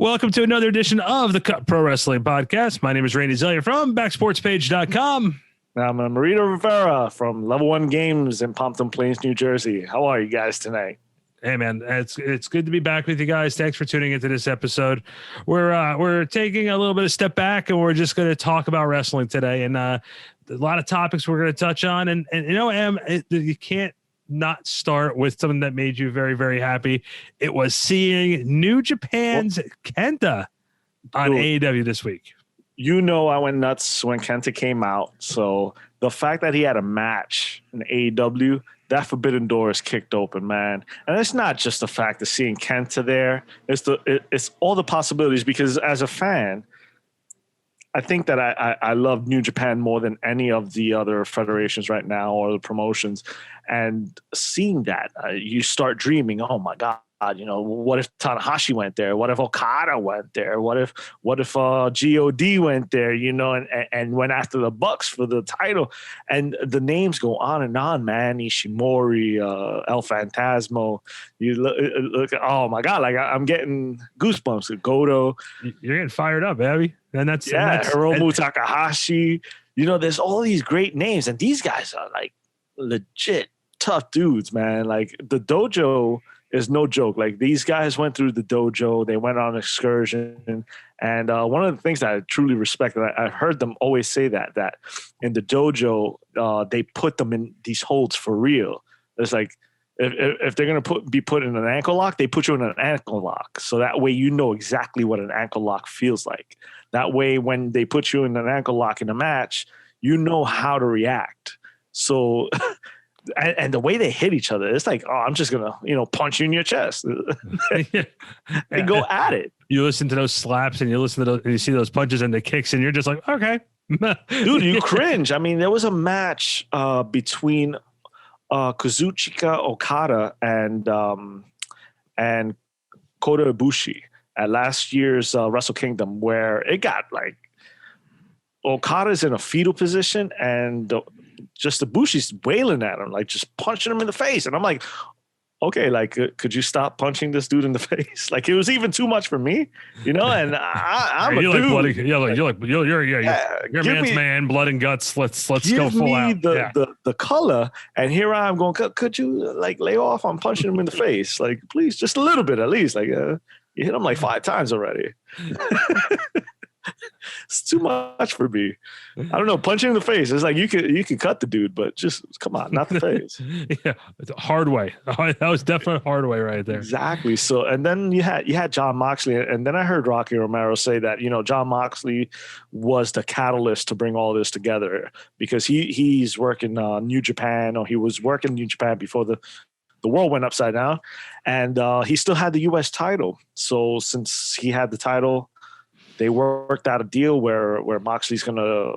Welcome to another edition of the Cut Pro Wrestling Podcast. My name is Randy Zelia from backsportspage.com. I'm Marito Rivera from Level 1 Games in Pompton Plains, New Jersey. How are you guys tonight? Hey man, it's good to be back with you guys. Thanks for tuning into this episode. We're taking a little bit of step back and we're just going to talk about wrestling today, and a lot of topics we're going to touch on. And you know, Em, you can't not start with something that made you very, very happy. It was seeing New Japan's Kenta on AEW this week. You know, I went nuts when Kenta came out. So the fact that he had a match in AEW, that forbidden door is kicked open, man. And it's not just the fact of seeing Kenta there. It's all the possibilities, because as a fan, I think that I love New Japan more than any of the other federations right now or the promotions. And seeing that, you start dreaming, oh my God, you know, what if Tanahashi went there? What if Okada went there? What if God went there, you know, and went after the Bucks for the title? And the names go on and on, man. Ishimori, El Phantasmo. You look, oh my God, like I'm getting goosebumps. Goto. You're getting fired up, Abby. And that's Hiromu Takahashi. You know, there's all these great names, and these guys are like legit tough dudes, man. Like the dojo is no joke. Like these guys went through the dojo, they went on an excursion, and one of the things that I truly respect, and I've heard them always say that in the dojo they put them in these holds for real. It's like if they're gonna be put in an ankle lock, they put you in an ankle lock, so that way you know exactly what an ankle lock feels like. That way, when they put you in an ankle lock in a match, you know how to react. So. And the way they hit each other, it's like, oh, I'm just gonna, you know, punch you in your chest. They go at it. You listen to those slaps and you listen to those, and you see those punches and the kicks, and you're just like, okay, dude, you cringe. I mean, there was a match between Kazuchika Okada and Kota Ibushi at last year's Wrestle Kingdom, where it got like Okada's in a fetal position and just Ibushi's wailing at him, like just punching him in the face. And I'm like, okay, like, could you stop punching this dude in the face? Like, it was even too much for me, you know? And I'm a dude. Like bloody, you're man's man, blood and guts. Let's go full out. The color. And here I am going, could you like lay off on punching him in the face? Like, please, just a little bit at least. Like, you hit him like 5 times already. It's too much for me. I don't know. Punching in the face. It's like you could cut the dude, but just come on, not the face. Yeah, it's a hard way. That was definitely a hard way right there. Exactly. So, and then you had John Moxley, and then I heard Rocky Romero say that, you know, John Moxley was the catalyst to bring all this together, because he's working New Japan, or he was working New Japan before the world went upside down, and he still had the U.S. title. So since he had the title, they worked out a deal where Moxley's gonna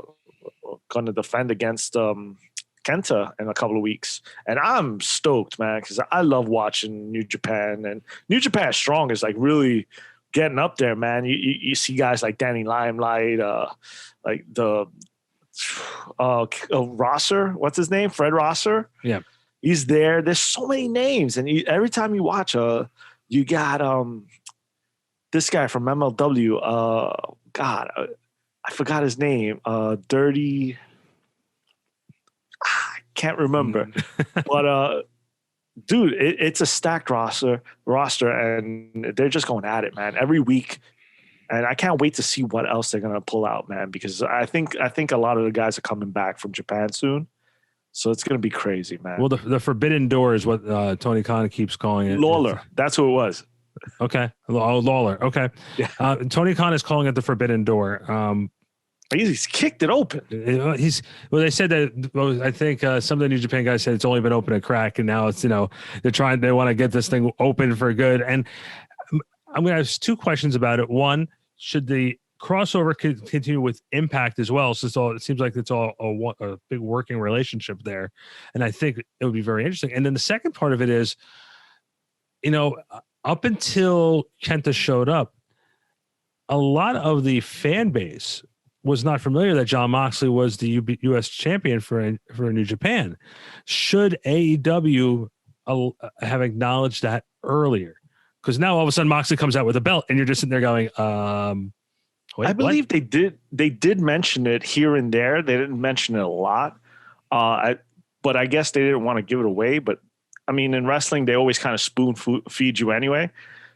defend against Kenta in a couple of weeks, and I'm stoked, man, because I love watching New Japan, and New Japan Strong is like really getting up there, man. You see guys like Danny Limelight, like the Rosser, what's his name, Fred Rosser? Yeah, he's there. There's so many names, and every time you watch, you got this guy from MLW, God, I forgot his name. Dirty, I can't remember. But dude, it's a stacked roster, and they're just going at it, man, every week. And I can't wait to see what else they're gonna pull out, man, because I think a lot of the guys are coming back from Japan soon. So it's going to be crazy, man. Well, the Forbidden Door is what Tony Khan keeps calling it. Lawler, that's who it was. Okay. Lawler. Okay. Yeah. Tony Khan is calling it the Forbidden Door. He's kicked it open. They said that, I think some of the New Japan guys said it's only been open a crack, and now it's, you know, they want to get this thing open for good. And I'm going to ask 2 questions about it. One, should the crossover continue with Impact as well? So it seems like it's all a big working relationship there. And I think it would be very interesting. And then the second part of it is, you know, up until Kenta showed up, a lot of the fan base was not familiar that John Moxley was the U.S. champion for New Japan. Should AEW have acknowledged that earlier? Because now all of a sudden Moxley comes out with a belt, and you're just sitting there going, wait, I believe they did mention it here and there. They didn't mention it a lot. But I guess they didn't want to give it away. But I mean, in wrestling, they always kind of spoon feed you anyway.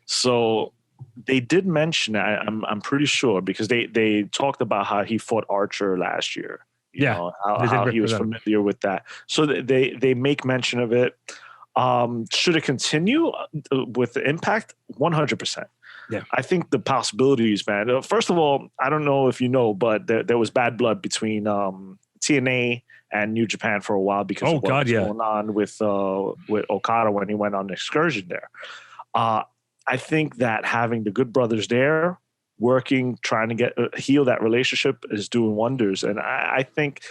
So they did mention it. I'm pretty sure, because they talked about how he fought Archer last year. You know, how he was familiar with that. So they make mention of it. Should it continue with the Impact? 100%. Yeah, I think the possibilities, man. First of all, I don't know if you know, but there was bad blood between TNA and New Japan for a while because of what was going on with Okada when he went on an excursion there. I think that having the Good Brothers there, working, trying to get heal that relationship is doing wonders. And I think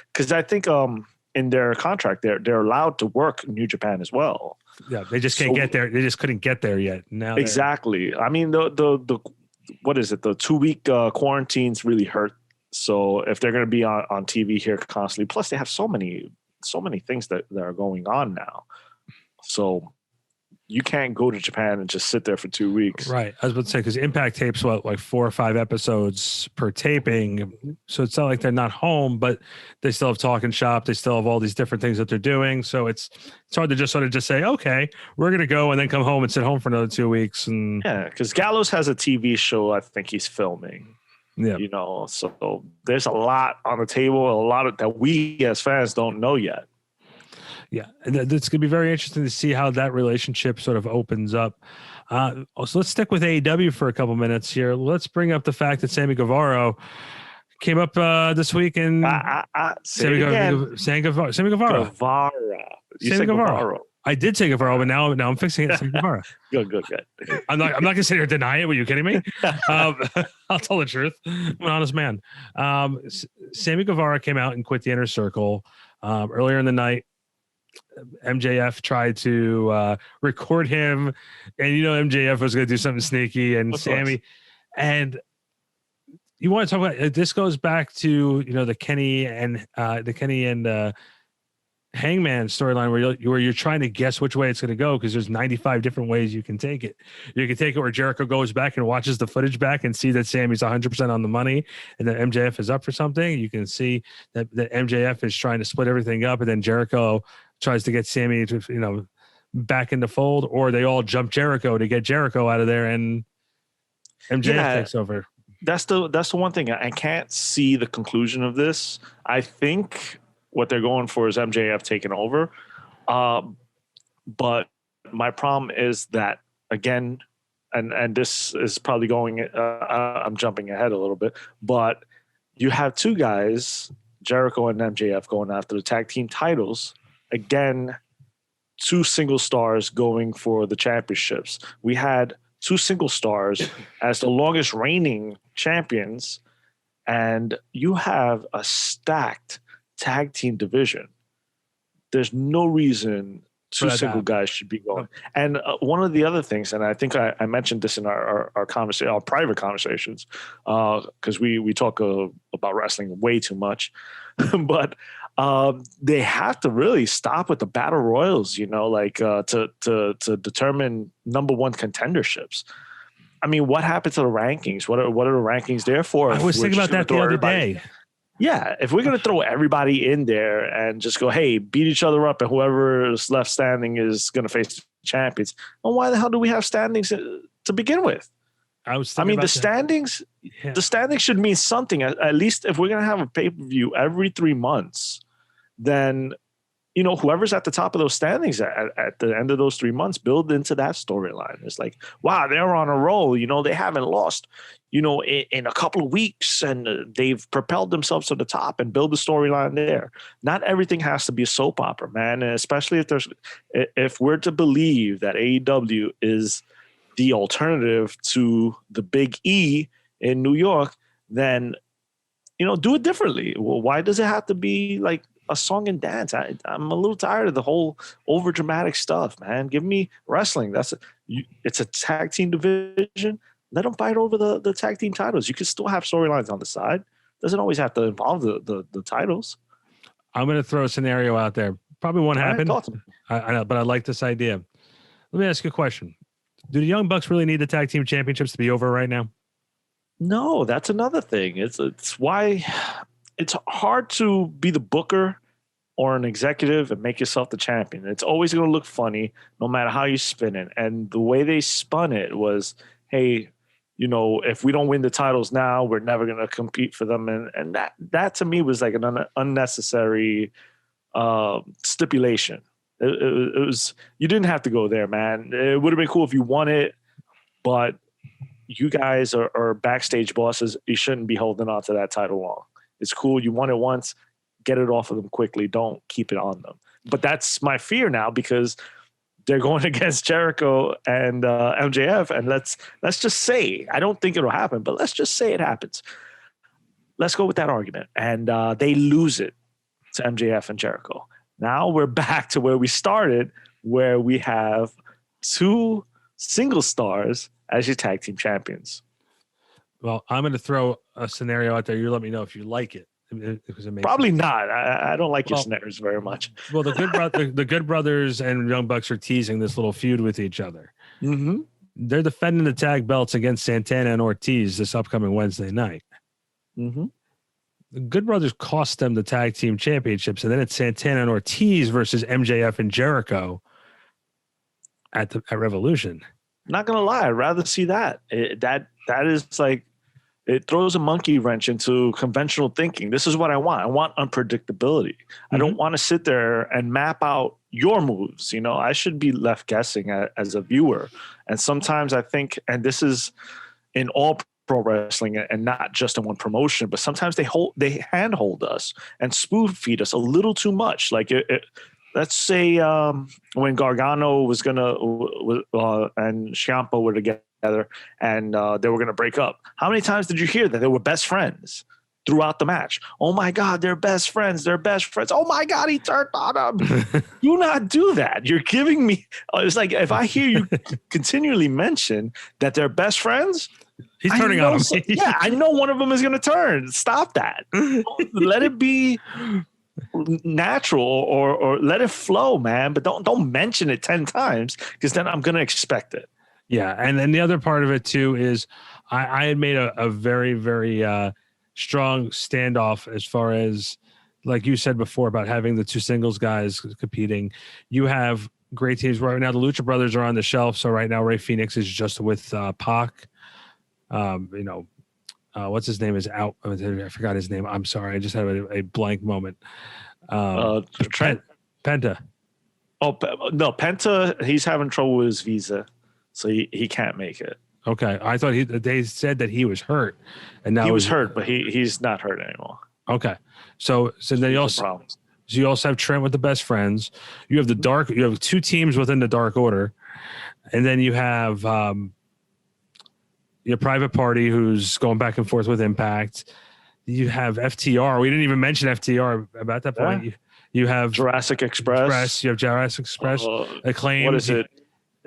in their contract, they're allowed to work New Japan as well. Yeah, they just can't get there. They just couldn't get there yet. Now exactly. I mean, the what is it? The 2-week quarantines really hurt. So if they're going to be on TV here constantly, plus they have so many things that are going on now. So you can't go to Japan and just sit there for 2 weeks. Right. I was about to say, because Impact tapes, like 4 or 5 episodes per taping. So it's not like they're not home, but they still have talking shop. They still have all these different things that they're doing. So it's hard to just sort of just say, okay, we're going to go and then come home and sit home for another 2 weeks. And yeah, because Gallows has a TV show I think he's filming. Yeah. You know, so there's a lot on the table, a lot that we as fans don't know yet. Yeah, it's going to be very interesting to see how that relationship sort of opens up. So let's stick with AEW for a couple minutes here. Let's bring up the fact that Sammy Guevara came up this week and Sammy Guevara. Sammy Guevara. I did say Guevara, but now I'm fixing it. Sammy Guevara. Good. I'm not going to sit here and deny it. Were you kidding me? I'll tell the truth. I'm an honest man. Sammy Guevara came out and quit the Inner Circle earlier in the night. MJF tried to record him, and MJF was going to do something sneaky, and Sammy, and you want to talk about this goes back to the Kenny and Hangman storyline where you're trying to guess which way it's going to go, because there's 95 different ways you can take it. You can take it where Jericho goes back and watches the footage back and see that Sammy's 100% on the money and that MJF is up for something. You can see that MJF is trying to split everything up, and then Jericho tries to get Sammy to back in the fold, or they all jump Jericho to get Jericho out of there, and MJF takes over. That's the one thing. I can't see the conclusion of this. I think what they're going for is MJF taking over. But my problem is that, again, and this is probably going, I'm jumping ahead a little bit, but you have 2 guys, Jericho and MJF, going after the tag team titles. Again, 2 single stars going for the championships. We had 2 single stars as the longest reigning champions, and you have a stacked tag team division. There's no reason 2 single guys should be going. And one of the other things, and I think I mentioned this in our conversation, our private conversations, because we talk about wrestling way too much, but they have to really stop with the battle royals, to determine number 1 contenderships. I mean, what happened to the rankings? What are the rankings there for? I was thinking about that the other day. Yeah, if we're going to throw everybody in there and just go, hey, beat each other up, and whoever is left standing is going to face the champions, well, why the hell do we have standings to begin with? The standings should mean something. At least if we're going to have a pay-per-view every 3 months, then whoever's at the top of those standings at the end of those 3 months, build into that storyline. It's like, wow, they're on a roll. They haven't lost, in a couple of weeks, and they've propelled themselves to the top, and build the storyline there. Not everything has to be a soap opera, man. And especially if we're to believe that AEW is the alternative to the Big E in New York, then, do it differently. Well, why does it have to be like a song and dance? I'm a little tired of the whole over dramatic stuff, man. Give me wrestling. It's a tag team division. Let them fight over the tag team titles. You can still have storylines on the side. Doesn't always have to involve the titles. I'm going to throw a scenario out there. Probably won't happen. I know, but I like this idea. Let me ask you a question. Do the Young Bucks really need the tag team championships to be over right now? No, that's another thing. It's why it's hard to be the booker or an executive and make yourself the champion. It's always going to look funny no matter how you spin it. And the way they spun it was, hey, if we don't win the titles now, we're never going to compete for them. And that to me was like an unnecessary stipulation. It was, you didn't have to go there, man. It would have been cool if you won it, but you guys are backstage bosses. You shouldn't be holding on to that title long. It's cool. You won it once. Get it off of them quickly. Don't keep it on them. But that's my fear now because they're going against Jericho and MJF. And let's just say, I don't think it'll happen, but let's just say it happens. Let's go with that argument. And they lose it to MJF and Jericho. Now we're back to where we started, where we have 2 single stars as your tag team champions. Well, I'm going to throw a scenario out there. You let me know if you like it. Probably not. I don't like your scenarios very much. Well, the Good Brothers and Young Bucks are teasing this little feud with each other. Mm-hmm. They're defending the tag belts against Santana and Ortiz this upcoming Wednesday night. Mm-hmm. The Good Brothers cost them the tag team championships, and then it's Santana and Ortiz versus MJF and Jericho at Revolution. Not gonna lie, I'd rather see that. That is like, it throws a monkey wrench into conventional thinking. This is what I want. I want unpredictability. I don't want to sit there and map out your moves. I should be left guessing as a viewer. And sometimes I think, and this is in all pro wrestling and not just in one promotion, but sometimes they handhold us and spoon feed us a little too much. Like let's say when Gargano was gonna and Ciampa were together and they were gonna break up. How many times did you hear that they were best friends throughout the match? Oh my God, they're best friends. They're best friends. Oh my God, he turned on him. Do not do that. You're giving me. It's like if I hear you continually mention that they're best friends. He's turning on him. Yeah, I know one of them is gonna turn. Stop that. Let it be natural or let it flow, man. But don't mention it 10 times because then I'm gonna expect it. Yeah, and then the other part of it too is I had made a very, very strong standoff as far as, like you said before, about having the 2 singles guys competing. You have great teams right now. The Lucha Brothers are on the shelf, so right now Rey Fenix is just with Pac. What's his name is out. I forgot his name. I'm sorry. I just had a blank moment. Trent. Penta. Oh, no, Penta, he's having trouble with his visa, so he can't make it. Okay. I thought they said that he was hurt. And now he was hurt, but he's not hurt anymore. Okay. So then you also have Trent with the Best Friends. You have you have 2 teams within the Dark Order. And then you have your Private Party who's going back and forth with Impact. You have FTR. We didn't even mention FTR about that point. Yeah. You have Jurassic Express. You have Jurassic Express. Acclaim. What is it?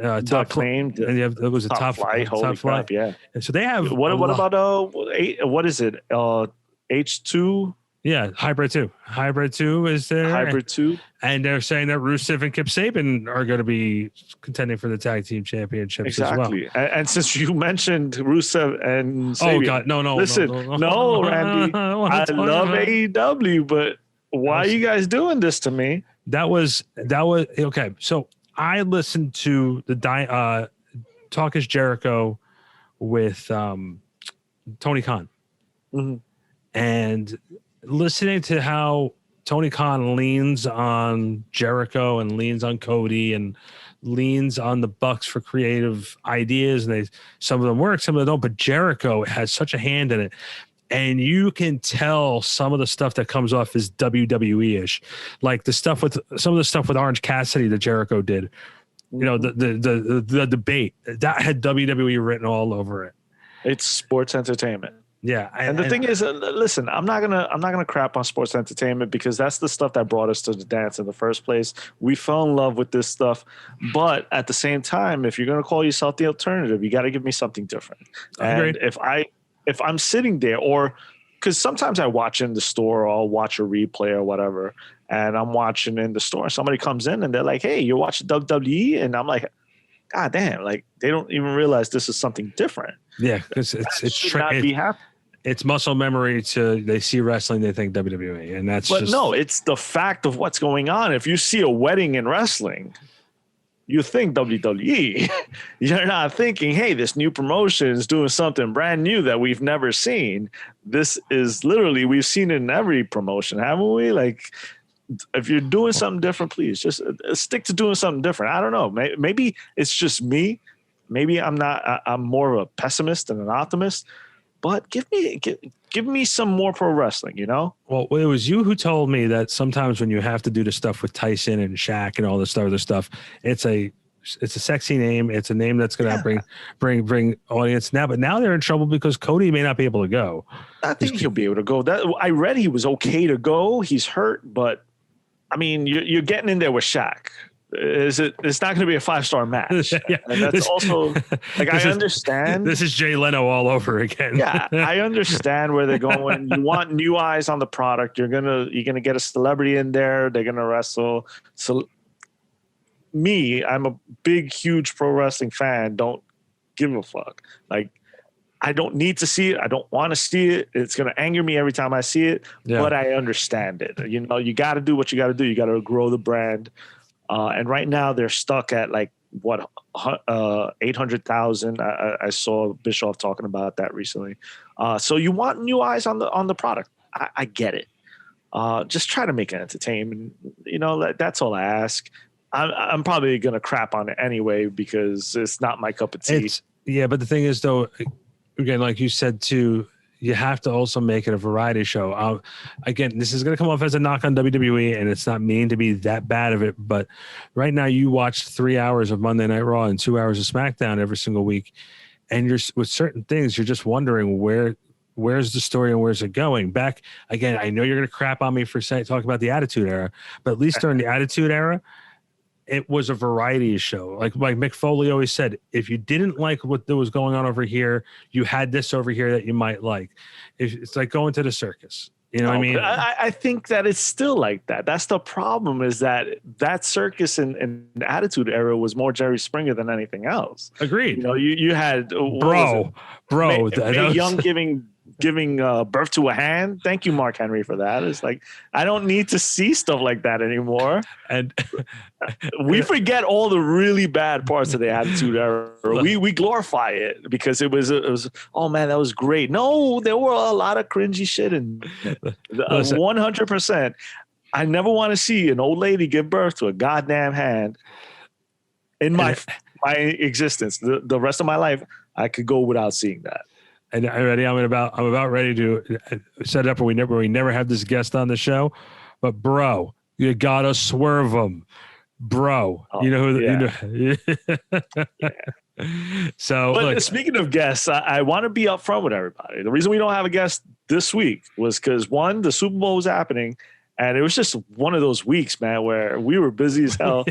Top Acclaimed. And you have it was a top flight. Holy crap, yeah. And so they have what about what is it? H2? Yeah, Hybrid 2. Hybrid 2 is there. Hybrid 2. And they're saying that Rusev and Kip Sabian are going to be contending for the tag team championships as well. And since you mentioned Rusev and Sabian, oh God, no, listen, no, Randy, I love AEW, but why are you guys doing this to me? That was okay. So I listened to the Talk is Jericho with Tony Khan, and listening to how Tony Khan leans on Jericho and leans on Cody and leans on the Bucks for creative ideas, and some of them work, some of them don't, but Jericho has such a hand in it. And you can tell some of the stuff that comes off is WWE-ish, like some of the stuff with Orange Cassidy that Jericho did. The debate that had WWE written all over it. It's sports entertainment. Yeah, and the thing is, listen, I'm not gonna crap on sports entertainment because that's the stuff that brought us to the dance in the first place. We fell in love with this stuff, but at the same time, if you're gonna call yourself the alternative, you got to give me something different. And if I'm sitting there, or because sometimes I watch in the store, or I'll watch a replay or whatever, and I'm watching in the store, and somebody comes in and they're like, "Hey, you're watching WWE," and I'm like, God damn, like they don't even realize this is something different. Yeah, because should not be happening. It's muscle memory they see wrestling, they think WWE, and that's but no, it's the fact of what's going on. If you see a wedding in wrestling, you think WWE. You're not thinking, hey, this new promotion is doing something brand new that we've never seen. This is literally, we've seen it in every promotion, haven't we? Like, if you're doing something different, please just stick to doing something different. I don't know. Maybe it's just me. Maybe I'm more of a pessimist than an optimist. But give me some more pro wrestling, you know? Well, it was you who told me that sometimes when you have to do the stuff with Tyson and Shaq and all this other stuff, it's a sexy name. It's a name that's going to bring audience now. But now they're in trouble because Cody may not be able to go. I think he'll be able to go. I read he was okay to go. He's hurt, but I mean, you're getting in there with Shaq. It's not going to be a 5-star match. Yeah. And that's also like, I understand. This is Jay Leno all over again. Yeah, I understand where they're going. You want new eyes on the product. You're gonna get a celebrity in there. They're gonna wrestle. So I'm a big, huge pro wrestling fan. Don't give a fuck. Like, I don't need to see it. I don't want to see it. It's going to anger me every time I see it, but I understand it. You know, you got to do what you got to do. You got to grow the brand. And right now they're stuck at like 800,000. I saw Bischoff talking about that recently. So you want new eyes on the product. I get it. Just try to make it entertainment. You know, that's all I ask. I'm probably going to crap on it anyway because it's not my cup of tea. But the thing is, though, again, like you said too, you have to also make it a variety show. Again, this is going to come off as a knock on WWE, and it's not mean to be that bad of it. But right now, you watch 3 hours of Monday Night Raw and 2 hours of SmackDown every single week, and you're with certain things, you're just wondering where's the story and where's it going. Back again, I know you're going to crap on me for talking about the Attitude Era, but at least during the Attitude Era, it was a variety show. Like Mick Foley always said, if you didn't like what was going on over here, you had this over here that you might like. It's like going to the circus. You know what I mean? I think that it's still like that. That's the problem, is that circus in the Attitude Era was more Jerry Springer than anything else. Agreed. You know, you had bro, Mae Young giving birth to a hand. Thank you, Mark Henry, for that. It's like, I don't need to see stuff like that anymore. And we forget all the really bad parts of the Attitude Era. We glorify it because it was oh man, that was great. No, there were a lot of cringy shit, and 100%. I never want to see an old lady give birth to a goddamn hand in my existence. The rest of my life, I could go without seeing that. And I'm about ready to set it up where we never have this guest on the show, but bro, you gotta swerve them, bro. You know who? Yeah. So, but speaking of guests, I want to be upfront with everybody. The reason we don't have a guest this week was because the Super Bowl was happening. And it was just one of those weeks, man, where we were busy as hell,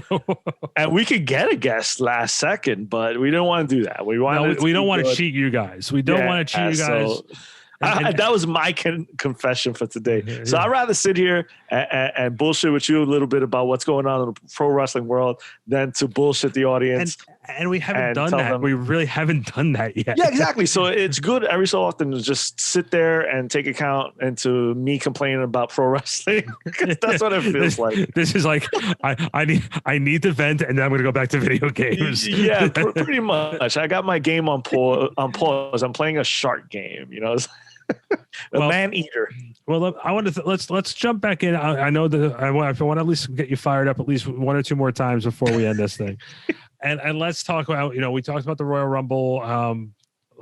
and we could get a guest last second, but we didn't want to do that. We don't want to cheat you guys. We don't want to cheat you guys. So, that was my confession for today. Yeah. So I'd rather sit here and bullshit with you a little bit about what's going on in the pro wrestling world than to bullshit the audience. And we haven't done that. We really haven't done that yet. Yeah, exactly. So it's good every so often to just sit there and take account into me complaining about pro wrestling. That's what it feels like. This is like I need to vent, and then I'm going to go back to video games. Yeah, pretty much. I got my game on pause. I'm playing a shark game. You know. Man eater. Well, I want to let's jump back in. I know that I want to at least get you fired up at least one or two more times before we end this thing. And let's talk about, we talked about the Royal Rumble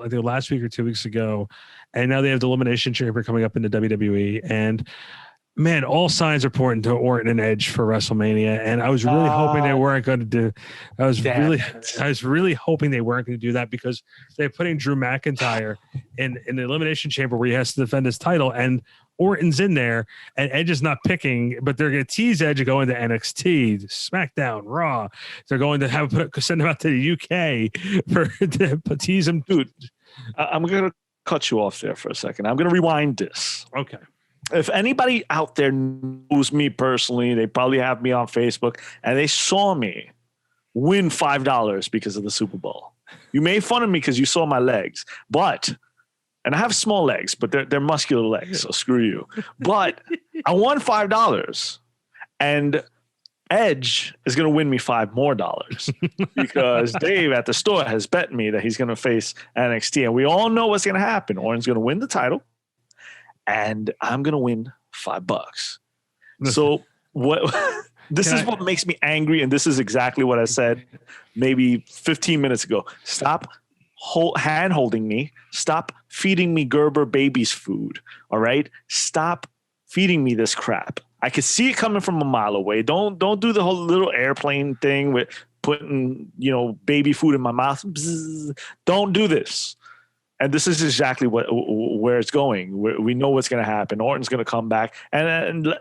I think last week or 2 weeks ago, and now they have the Elimination Chamber coming up in the WWE, and man, all signs are pointing to Orton and Edge for WrestleMania, and I was really hoping they weren't going to do. I was really hoping they weren't going to do that, because they're putting Drew McIntyre in the Elimination Chamber where he has to defend his title, and Orton's in there, and Edge is not picking, but they're going to tease Edge going to NXT, SmackDown, Raw. They're going to send him out to the UK to tease him. Dude, I'm going to cut you off there for a second. I'm going to rewind this. Okay. If anybody out there knows me personally, they probably have me on Facebook, and they saw me win $5 because of the Super Bowl. You made fun of me because you saw my legs, and I have small legs, but they're muscular legs, so screw you. But I won $5, and Edge is going to win me $5 more because Dave at the store has bet me that he's going to face NXT, and we all know what's going to happen. Orton's going to win the title, and I'm going to win $5. So what? This is what makes me angry, and this is exactly what I said maybe 15 minutes ago. Stop hand holding me. Stop feeding me Gerber baby's food. All right. Stop feeding me this crap. I could see it coming from a mile away. Don't do the whole little airplane thing with putting, baby food in my mouth. Bzz. Don't do this. And this is exactly where it's going. We know what's going to happen. Orton's going to come back. And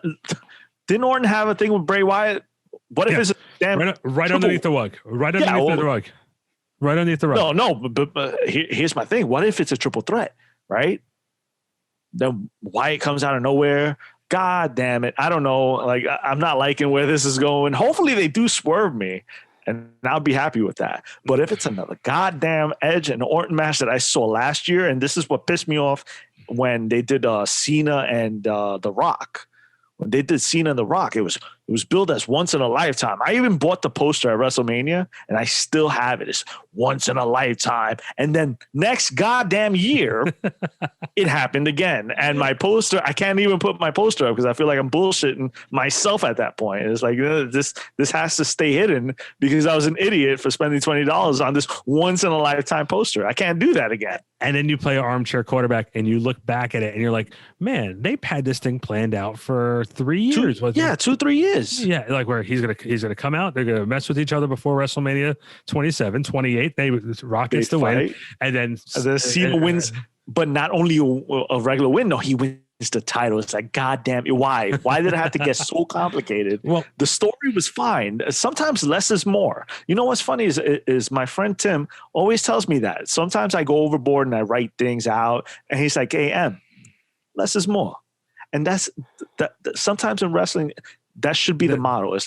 didn't Orton have a thing with Bray Wyatt? What if it's a damn right underneath the rug? Right underneath the rug. Right underneath the rug. No, but here's my thing. What if it's a triple threat, right? Then Wyatt comes out of nowhere. God damn it. I don't know. Like, I'm not liking where this is going. Hopefully they do swerve me, and I'll be happy with that. But if it's another goddamn Edge and Orton match that I saw last year, and this is what pissed me off when they did Cena and The Rock. When they did Cena and The Rock, it was billed as once in a lifetime. I even bought the poster at WrestleMania, and I still have it. It's once in a lifetime. And then next goddamn year, it happened again. And my poster, I can't even put my poster up because I feel like I'm bullshitting myself at that point. It's like this has to stay hidden because I was an idiot for spending $20 on this once in a lifetime poster. I can't do that again. And then you play armchair quarterback and you look back at it and you're like, man, they've had this thing planned out for 3 years. 2-3 years. Yeah, like where he's gonna come out, they're gonna mess with each other before WrestleMania 27, 28. Rock gets the win, and then Cena wins, but not only a regular win. No, he wins the title. It's like, goddamn, why? Why did it have to get so complicated? Well, the story was fine. Sometimes less is more. You know what's funny is my friend Tim always tells me that. Sometimes I go overboard and I write things out, and he's like, "Hey, M, less is more," and that's that. Sometimes in wrestling, that should be the motto.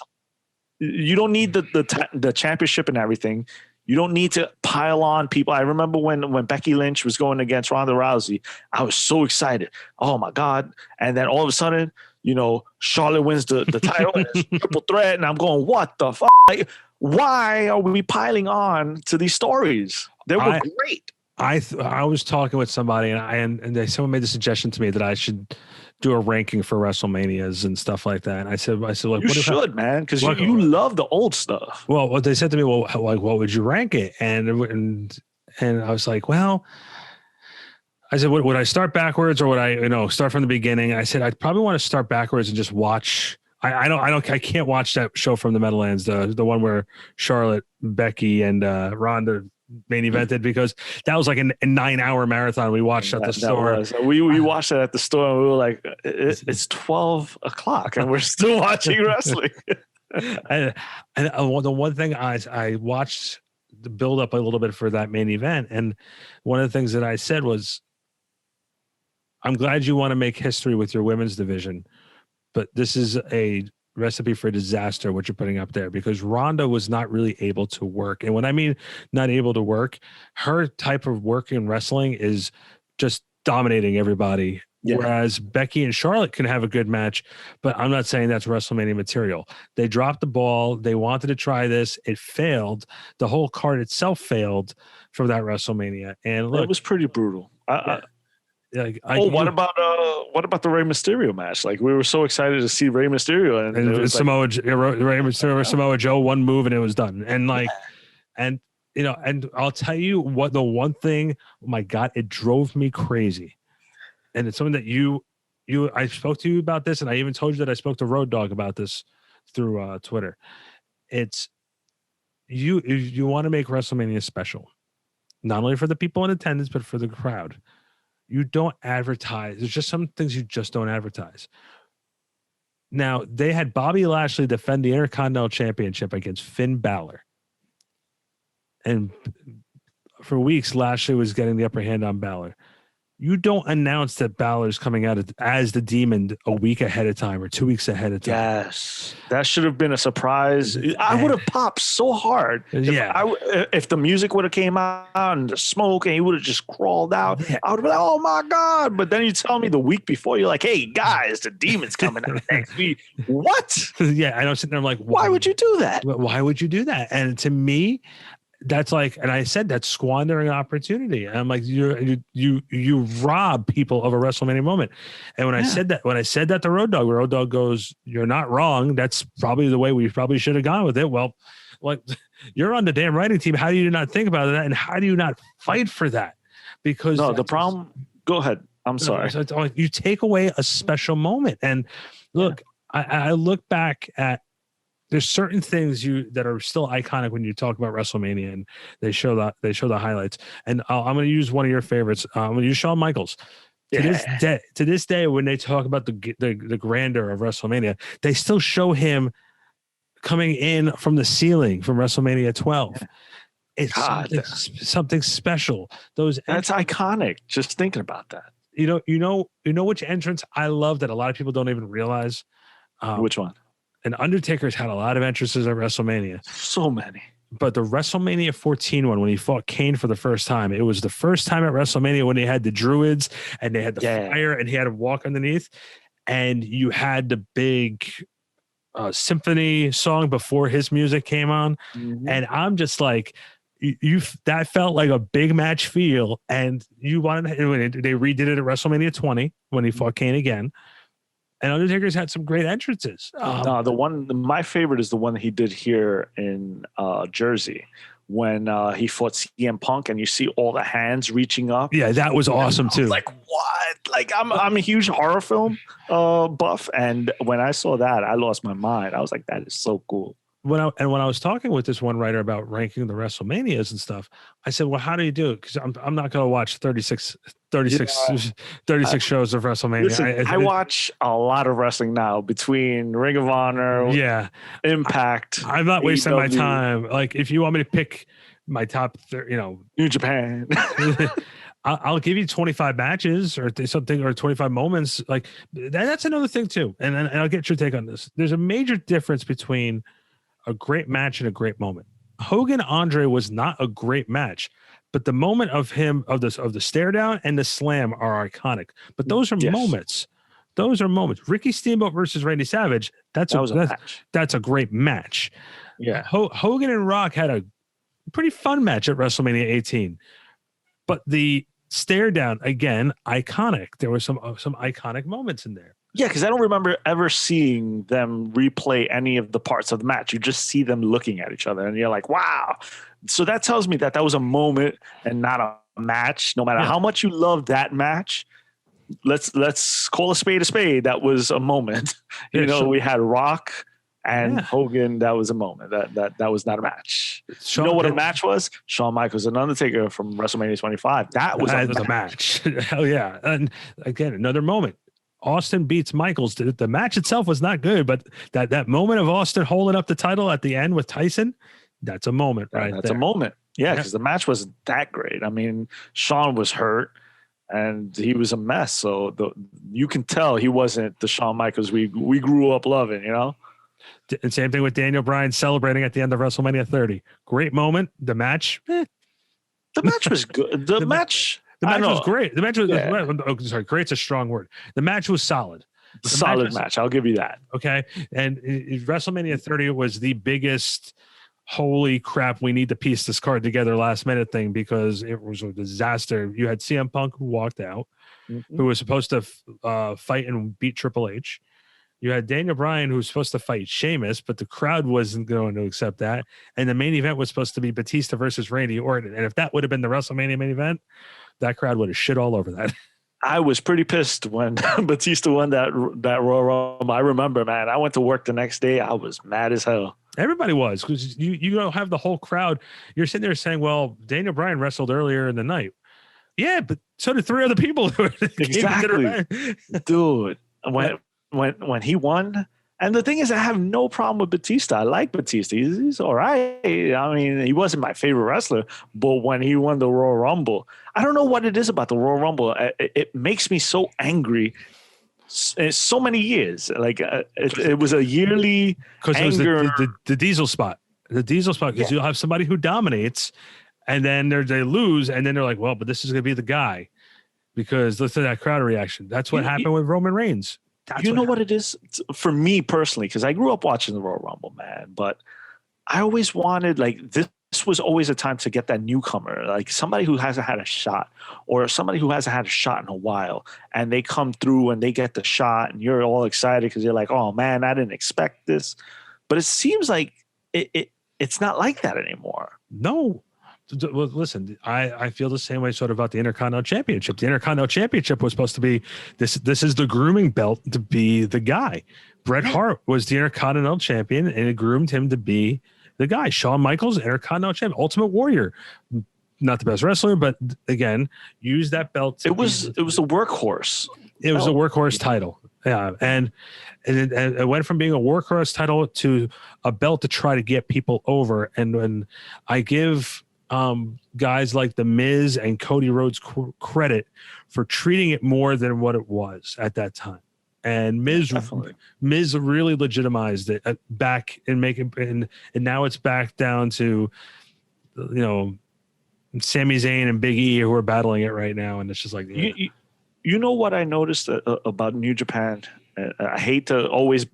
You don't need the championship and everything. You don't need to pile on people. I remember when Becky Lynch was going against Ronda Rousey, I was so excited. Oh my God. And then all of a sudden, Charlotte wins the title and it's triple threat. And I'm going, what the fuck? Like, why are we piling on to these stories? They were great. I was talking with somebody and someone made the suggestion to me that I should do a ranking for WrestleManias and stuff like that. And I said, like, you should, man, because you love the old stuff. Well, what they said to me, well, like, what would you rank it? And I was like, well, I said, would I start backwards or would I, start from the beginning? I said, I'd probably want to start backwards and just watch. I can't watch that show from the Meadowlands, the one where Charlotte, Becky, and Ronda main evented, because that was like a 9-hour marathon we watched at the store. We watched it at the store and we were like, it's 12 o'clock and we're still watching wrestling. and the one thing I watched the build up a little bit for that main event, and one of the things that I said was, I'm glad you want to make history with your women's division, but this is a recipe for disaster what you're putting up there, because Ronda was not really able to work. And when I mean not able to work, her type of work in wrestling is just dominating everybody. Yeah. Whereas Becky and Charlotte can have a good match, but I'm not saying that's WrestleMania material. They dropped the ball. They wanted to try this. It failed. The whole card itself failed from that WrestleMania. And look, it was pretty brutal. What about the Rey Mysterio match? Like, we were so excited to see Rey Mysterio, and Rey Mysterio, Samoa Joe, one move and it was done. And like, and I'll tell you what, the one thing, oh my God, it drove me crazy. And it's something that I spoke to you about this, and I even told you that I spoke to Road Dogg about this through Twitter. It's you want to make WrestleMania special, not only for the people in attendance, but for the crowd. You don't advertise. There's just some things you just don't advertise. Now, they had Bobby Lashley defend the Intercontinental Championship against Finn Balor. And for weeks, Lashley was getting the upper hand on Balor. you don't announce that Balor's coming out as the Demon a week ahead of time or 2 weeks ahead of time. Yes, that should have been a surprise. I would have popped so hard. If the music would have came out and the smoke and he would have just crawled out, I would have been like, oh my God. But then you tell me the week before, you're like, hey guys, the Demon's coming out next week. What? Yeah, I know. Sitting there, I'm like, why would you do that? Why would you do that? And to me, that's like, and I said that's squandering opportunity. And I'm like, you rob people of a WrestleMania moment. And when I said that to Road Dogg goes, you're not wrong. That's probably the way we probably should have gone with it. Well, like, you're on the damn writing team. How do you not think about that? And how do you not fight for that? Because the problem. Go ahead. I'm sorry. You take away a special moment. And look, I look back at. There's certain things that are still iconic when you talk about WrestleMania, and they show the highlights. And I'm going to use one of your favorites. I'm going to use Shawn Michaels. To this day, when they talk about the grandeur of WrestleMania, they still show him coming in from the ceiling from WrestleMania 12. It's something special. That's iconic. Just thinking about that. You know which entrance I love that a lot of people don't even realize. Which one? And Undertaker's had a lot of entrances at WrestleMania. So many. But the WrestleMania 14 one, when he fought Kane for the first time, it was the first time at WrestleMania when they had the Druids and they had the fire and he had to walk underneath. And you had the big symphony song before his music came on. Mm-hmm. And I'm just like, that felt like a big match feel. And you wanted, they redid it at WrestleMania 20 when he fought Kane again. And Undertaker's had some great entrances. My favorite is the one that he did here in Jersey when he fought CM Punk, and you see all the hands reaching up. Yeah, that was awesome too. Like, what? Like, I'm a huge horror film buff, and when I saw that, I lost my mind. I was like, that is so cool. When I was talking with this one writer about ranking the WrestleManias and stuff, I said, well, how do you do it? Because I'm not going to watch 36 shows of WrestleMania. Listen, I watch a lot of wrestling now between Ring of Honor, Impact. I'm not wasting my time. Like, if you want me to pick my top, New Japan. I'll give you 25 matches or something, or 25 moments. Like, that's another thing too. And I'll get your take on this. There's a major difference between a great match and a great moment. Hogan Andre was not a great match, but the moment of the stare down and the slam are iconic. But those are moments. Those are moments. Ricky Steamboat versus Randy Savage. That's a great match. Yeah. Hogan and Rock had a pretty fun match at WrestleMania 18, but the stare down, again, iconic. There were some iconic moments in there. Yeah, because I don't remember ever seeing them replay any of the parts of the match. You just see them looking at each other, and you're like, wow. So that tells me that was a moment and not a match. No matter how much you love that match, let's call a spade. That was a moment. We had Rock and Hogan. That was a moment. That was not a match. You know what a match was? Shawn Michaels and Undertaker from WrestleMania 25. That was a match. Hell yeah. And again, another moment. Austin beats Michaels. The match itself was not good, but that moment of Austin holding up the title at the end with Tyson, that's a moment, right? That's a moment. Yeah, because the match wasn't that great. I mean, Shawn was hurt and he was a mess. So you can tell he wasn't the Shawn Michaels we grew up loving, And same thing with Daniel Bryan celebrating at the end of WrestleMania 30. Great moment. The match, The match was good. The match was great. The match was great's a strong word. The match was solid. Solid match. I'll give you that. Okay. And WrestleMania 30 was the biggest holy crap, we need to piece this card together last minute thing, because it was a disaster. You had CM Punk, who walked out, who was supposed to fight and beat Triple H. You had Daniel Bryan, who was supposed to fight Sheamus, but the crowd wasn't going to accept that. And the main event was supposed to be Batista versus Randy Orton. And if that would have been the WrestleMania main event, that crowd would have shit all over that. I was pretty pissed when Batista won that Royal Rumble. I remember, man, I went to work the next day. I was mad as hell. Everybody was, because you don't have the whole crowd. You're sitting there saying, well, Daniel Bryan wrestled earlier in the night. Yeah, but so did three other people. Exactly. Dude, when he won And the thing is, I have no problem with Batista. I like Batista. He's all right. I mean, he wasn't my favorite wrestler, but when he won the Royal Rumble, I don't know what it is about the Royal Rumble. It makes me so angry. So many years, like it was a yearly because it was the diesel spot, because Yeah. you'll have somebody who dominates, and then they lose, and then they're like, well, but this is going to be the guy, because listen to that crowd reaction. That's what happened with Roman Reigns. You know what it is for me personally, because I grew up watching the Royal Rumble, man. But I always wanted, like, this was always a time to get that newcomer, like somebody who hasn't had a shot, or somebody who hasn't had a shot in a while, and they come through and they get the shot, and you're all excited because you're like, oh man, I didn't expect this. But it seems like it's not like that anymore. No. Well, listen, I feel the same way sort of about the Intercontinental Championship. The Intercontinental Championship was supposed to be this is the grooming belt to be the guy. Bret Hart was the Intercontinental Champion, and it groomed him to be the guy. Shawn Michaels, Intercontinental Champion, Ultimate Warrior, not the best wrestler, but again, use that belt. It was a workhorse. It was a workhorse title. Yeah, and it went from being a workhorse title to a belt to try to get people over. And when I give guys like The Miz and Cody Rhodes credit for treating it more than what it was at that time. And Miz really legitimized it back and now it's back down to, Sami Zayn and Big E who are battling it right now. And it's just like, you know what I noticed about New Japan? I hate to always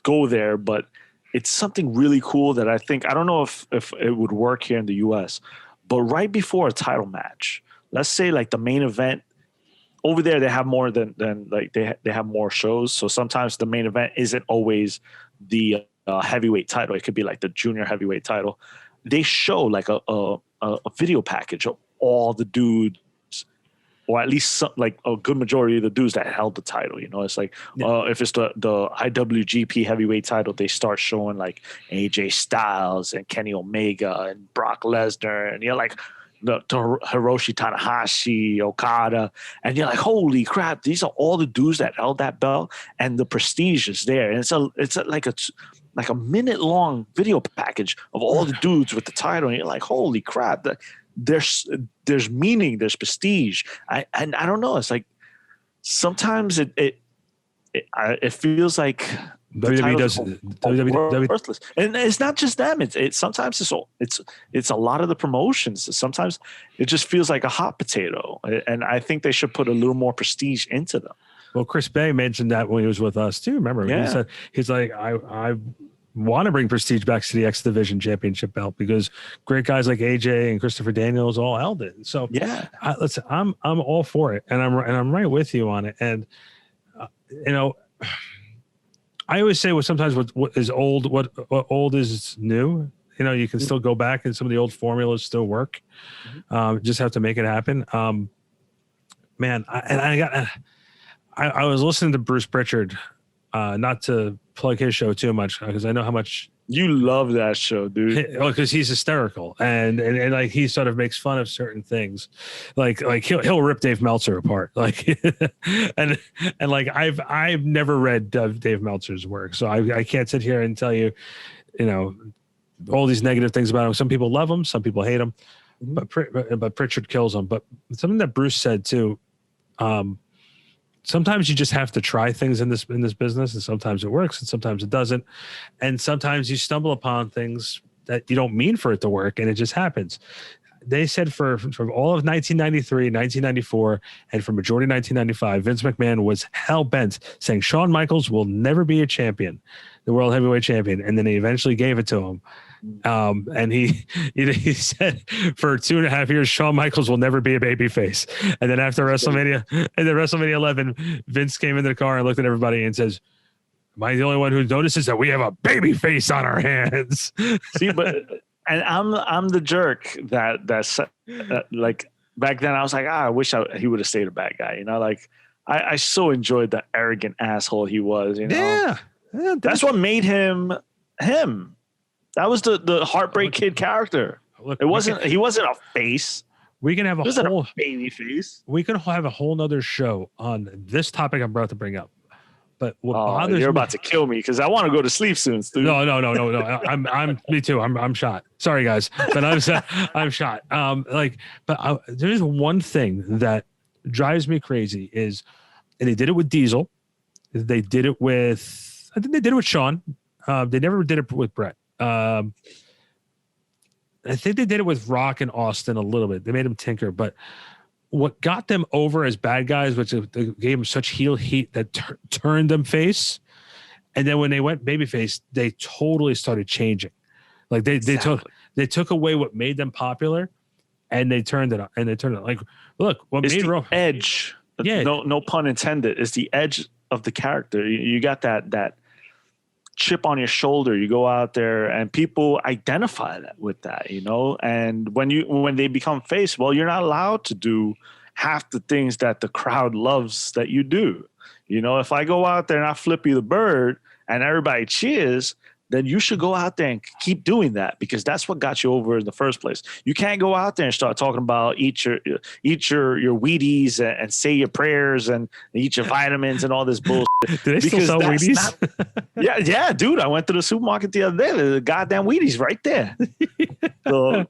go there, but it's something really cool that I don't know if it would work here in the US, but right before a title match, let's say like the main event over there, they have more than like they have more shows. So sometimes the main event isn't always the heavyweight title. It could be like the junior heavyweight title. They show like a video package of all the dudes, or at least like a good majority of the dudes that held the title. It's like if it's the IWGP heavyweight title, they start showing like AJ Styles and Kenny Omega and Brock Lesnar, and you're like the Hiroshi Tanahashi, Okada, and you're like, holy crap, these are all the dudes that held that belt, and the prestige is there. And it's like a minute long video package of all the dudes with the title, and you're like, holy crap, there's meaning, there's prestige. I don't know. It's like sometimes it feels like WWE does worthless. And it's not just them. It's sometimes it's a lot of the promotions. Sometimes it just feels like a hot potato. And I think they should put a little more prestige into them. Well, Chris Bay mentioned that when he was with us too. Remember, he said he's like, I want to bring prestige back to the X Division Championship belt because great guys like AJ and Christopher Daniels all held it. So listen, I'm all for it, and I'm right with you on it. And I always say sometimes what is old, what old is new. You can still go back and some of the old formulas still work. Just have to make it happen. Man, I was listening to Bruce Pritchard, not to plug his show too much because I know how much you love that show, dude. Because he's hysterical and like he sort of makes fun of certain things, like he'll rip Dave Meltzer apart, like and like I've never read Dave Meltzer's work, so I can't sit here and tell you, all these negative things about him. Some people love him, some people hate him, but Pritchard kills him. But something that Bruce said too. Sometimes you just have to try things in this business, and sometimes it works and sometimes it doesn't. And sometimes you stumble upon things that you don't mean for it to work, and it just happens. They said from all of 1993, 1994, and for majority of 1995, Vince McMahon was hell-bent saying Shawn Michaels will never be a champion, the world heavyweight champion. And then he eventually gave it to him. And he said for 2.5 years, Shawn Michaels will never be a babyface. And then after WrestleMania, and then WrestleMania 11, Vince came into the car and looked at everybody and says, "Am I the only one who notices that we have a babyface on our hands?" See, and I'm the jerk that's like back then I was like, I wish he would have stayed a bad guy. Like I so enjoyed the arrogant asshole he was. Yeah, that's what made him him. That was the Heartbreak Kid character. Look, he wasn't a face. We can have a baby face. We can have a whole nother show on this topic I'm about to bring up. But what bothers you're me, about to kill me because I want to go to sleep soon, Stu. No. I'm me too. I'm shot. Sorry guys, but I'm shot. There's one thing that drives me crazy is, and they did it with Diesel. They did it with, I think they did it with Sean. They never did it with Brett. I think they did it with Rock and Austin a little bit. They made him tinker, but what got them over as bad guys, which they gave them such heel heat that turned them face. And then when they went babyface, they totally started changing. Like they took away what made them popular, and they turned it on. Like, look, what it's made the edge. Yeah, no pun intended. It's the edge of the character. You got that chip on your shoulder. You go out there, and people identify that with that, you know. And when they become face, well, you're not allowed to do half the things that the crowd loves that you do. You know, if I go out there and I flip you the bird and everybody cheers, then you should go out there and keep doing that, because that's what got you over in the first place. You can't go out there and start talking about eat your Wheaties and say your prayers and eat your vitamins and all this bullshit. Do they still sell Wheaties? Yeah, dude. I went to the supermarket the other day. There's a goddamn Wheaties right there. So,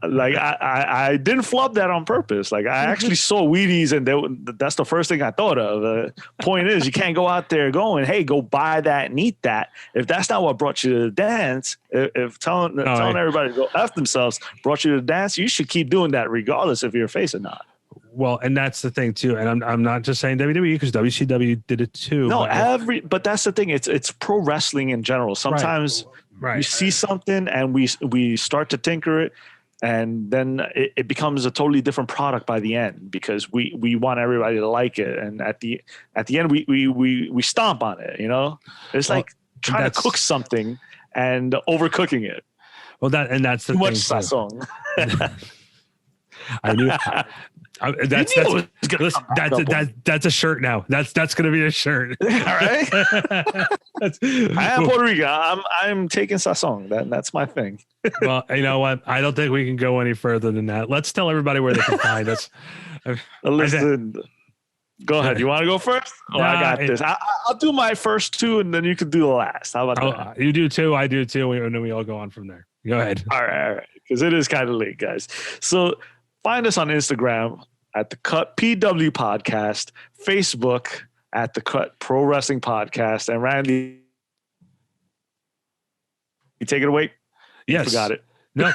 like, I didn't flub that on purpose. Like, I actually saw Wheaties, and that's the first thing I thought of. Point is, you can't go out there going, hey, go buy that and eat that. If that's not what brought you to the dance, if telling everybody to go F themselves brought you to the dance, you should keep doing that regardless if you're a face or not. Well, and that's the thing too. And I'm not just saying WWE, because WCW did it too. No, but that's the thing. It's pro wrestling in general. Sometimes you see something and we start to tinker it, and then it becomes a totally different product by the end, because we want everybody to like it. And at the end we stomp on it, you know? It's like trying to cook something and overcooking it. Well, that's the too thing. Much song. I knew. That's a shirt now. That's going to be a shirt. All right. I am Puerto Rico. I'm taking sazon. That's my thing. Well, you know what? I don't think we can go any further than that. Let's tell everybody where they can find us. Listen, go ahead. You want to go first? I got this. I'll do my first two, and then you can do the last. How about that? You do too. I do too. And then we all go on from there. Go ahead. All right. Because it is kind of late, guys. So find us on Instagram at The Cut PW Podcast, Facebook at The Cut Pro Wrestling Podcast, and Randy, you take it away? Yes. You forgot it. No,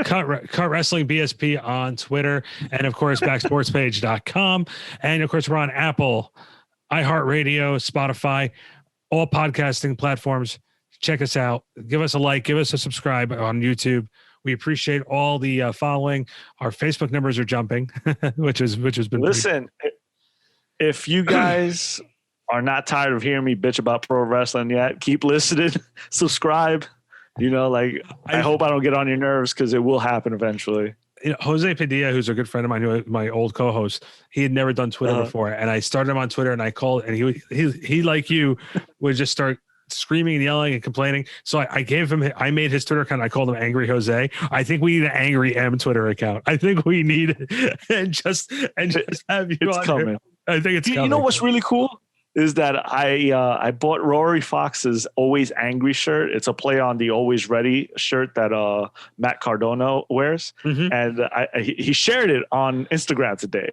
Cut Wrestling BSP on Twitter, and of course backsportspage.com. And of course we're on Apple, iHeartRadio, Spotify, all podcasting platforms. Check us out. Give us a like, give us a subscribe on YouTube. We appreciate all the following. Our Facebook numbers are jumping, which has been. Listen, if you guys are not tired of hearing me bitch about pro wrestling yet, keep listening, subscribe. You know, like, I hope I don't get on your nerves, because it will happen eventually. You know, Jose Padilla, who's a good friend of mine, my old co-host, he had never done Twitter before, and I started him on Twitter, and I called, and he like you would just start screaming and yelling and complaining. So I made his Twitter account. I called him Angry Jose. I think we need an Angry M Twitter account. I think we need and just have you. It's coming. Here. I think it's coming. You know what's really cool is that I bought Rory Fox's Always Angry shirt. It's a play on the Always Ready shirt that Matt Cardona wears, and he shared it on Instagram today.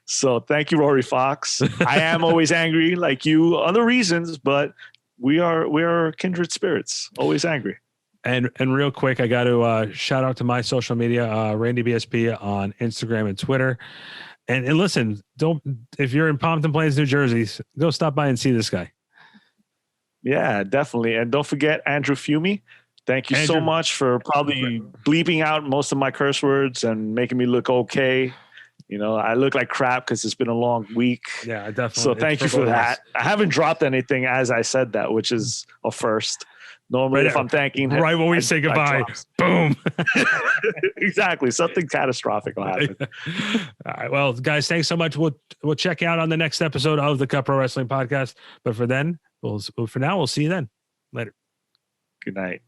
So thank you, Rory Fox. I am always angry like you, other reasons, but we are kindred spirits, always angry. And real quick, I got to shout out to my social media, Randy BSP on Instagram and Twitter. And listen, if you're in Pompton Plains, New Jersey, go stop by and see this guy. Yeah, definitely. And don't forget Andrew Fumey. Thank you so much for probably bleeping out most of my curse words and making me look okay. You know, I look like crap because it's been a long week. Yeah, definitely. So thank you for that. I haven't dropped anything as I said that, which is a first. Normally, if I'm thanking him, right when we say goodbye, boom. Exactly. Something catastrophic will happen. All right. Well, guys, thanks so much. We'll check you out on the next episode of the Cut Pro Wrestling Podcast. But for now, we'll see you then. Later. Good night.